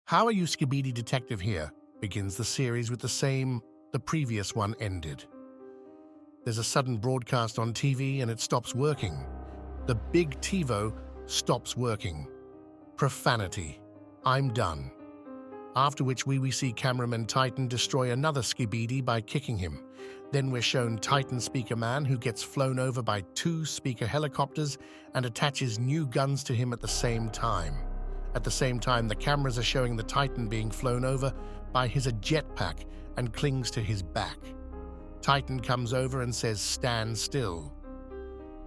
How Are You, Skibidi Detective Here begins the series with the previous one ended. There's a sudden broadcast on TV and it stops working. The big TiVo stops working. Profanity. I'm done. After which we see cameraman Titan destroy another Skibidi by kicking him. Then we're shown Titan Speaker Man, who gets flown over by 2 speaker helicopters and attaches new guns to him at the same time. At the same time, the cameras are showing the Titan being flown over by his jetpack and clings to his back. Titan comes over and says, "Stand still."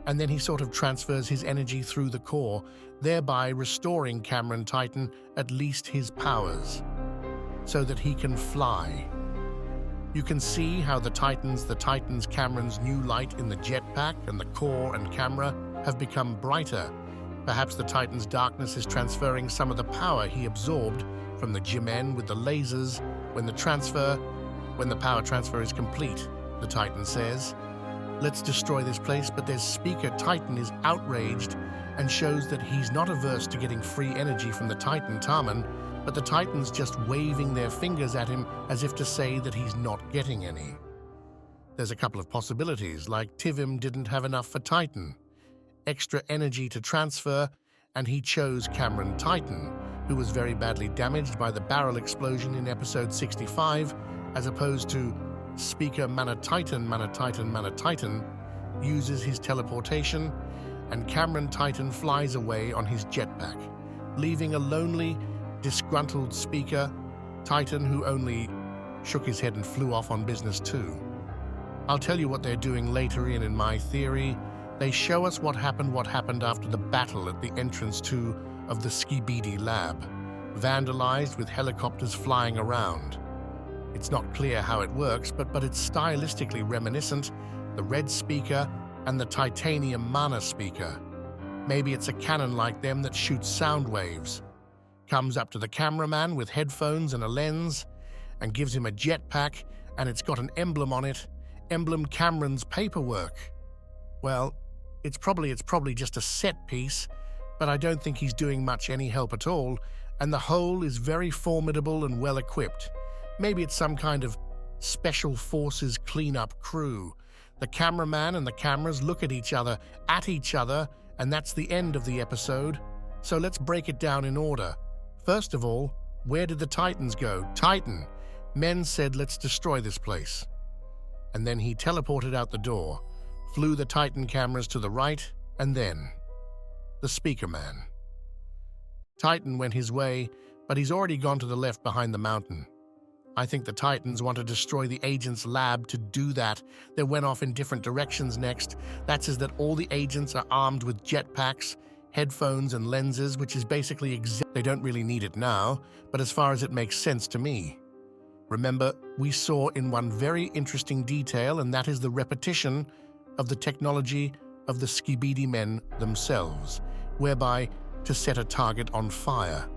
And then he sort of transfers his energy through the core, thereby restoring Cameron Titan at least his powers, so that he can fly. You can see how the Titans Cameron's new light in the jetpack and the core and camera have become brighter. Perhaps the Titan's darkness is transferring some of the power he absorbed from the G-Men with the lasers when the power transfer is complete, the Titan says. Let's destroy this place, but their speaker Titan is outraged and shows that he's not averse to getting free energy from the Titan Tarman, but the Titans just waving their fingers at him as if to say that he's not getting any. There's a couple of possibilities, like Tivim didn't have enough for Titan, extra energy to transfer, and he chose Cameron Titan, who was very badly damaged by the barrel explosion in episode 65, as opposed to Speaker Manatitan uses his teleportation, and Cameron Titan flies away on his jetpack, leaving a lonely, disgruntled Speaker Titan who only shook his head and flew off on business too. I'll tell you what they're doing later in my theory. They show us what happened after the battle at the entrance of the Skibidi lab, vandalized with helicopters flying around. It's not clear how it works, but it's stylistically reminiscent, the red speaker and the titanium mana speaker. Maybe it's a cannon like them that shoots sound waves. Comes up to the cameraman with headphones and a lens and gives him a jetpack, and it's got an emblem on it, emblem Cameron's paperwork. Well, it's probably just a set piece, but I don't think he's doing much any help at all, and the whole is very formidable and well equipped. Maybe it's some kind of special forces cleanup crew. The cameraman and the cameras look at each other, and that's the end of the episode. So let's break it down in order. First of all, where did the Titans go? Titan. Men said, "Let's destroy this place." And then he teleported out the door, flew the Titan cameras to the right, and then the Speaker Man. Titan went his way, but he's already gone to the left behind the mountain. I think the Titans want to destroy the agent's lab. To do that, they went off in different directions next. That says that all the agents are armed with jetpacks, headphones and lenses, which is basically they don't really need it now, but as far as it makes sense to me. Remember, we saw in one very interesting detail, and that is the repetition of the technology of the Skibidi men themselves, whereby to set a target on fire.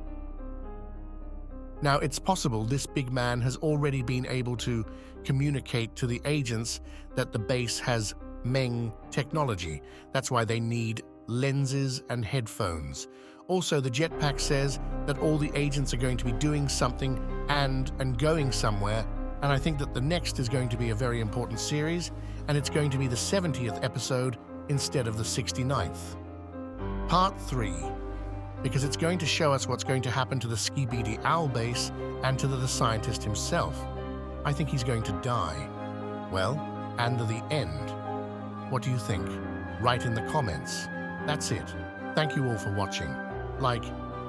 Now, it's possible this big man has already been able to communicate to the agents that the base has Meng technology. That's why they need lenses and headphones. Also, the jetpack says that all the agents are going to be doing something and going somewhere, and I think that the next is going to be a very important series, and it's going to be the 70th episode instead of the 69th. Part 3. Because it's going to show us what's going to happen to the Skibidi Owl base and to the scientist himself. I think he's going to die. Well, and to the end. What do you think? Write in the comments. That's it. Thank you all for watching. Like,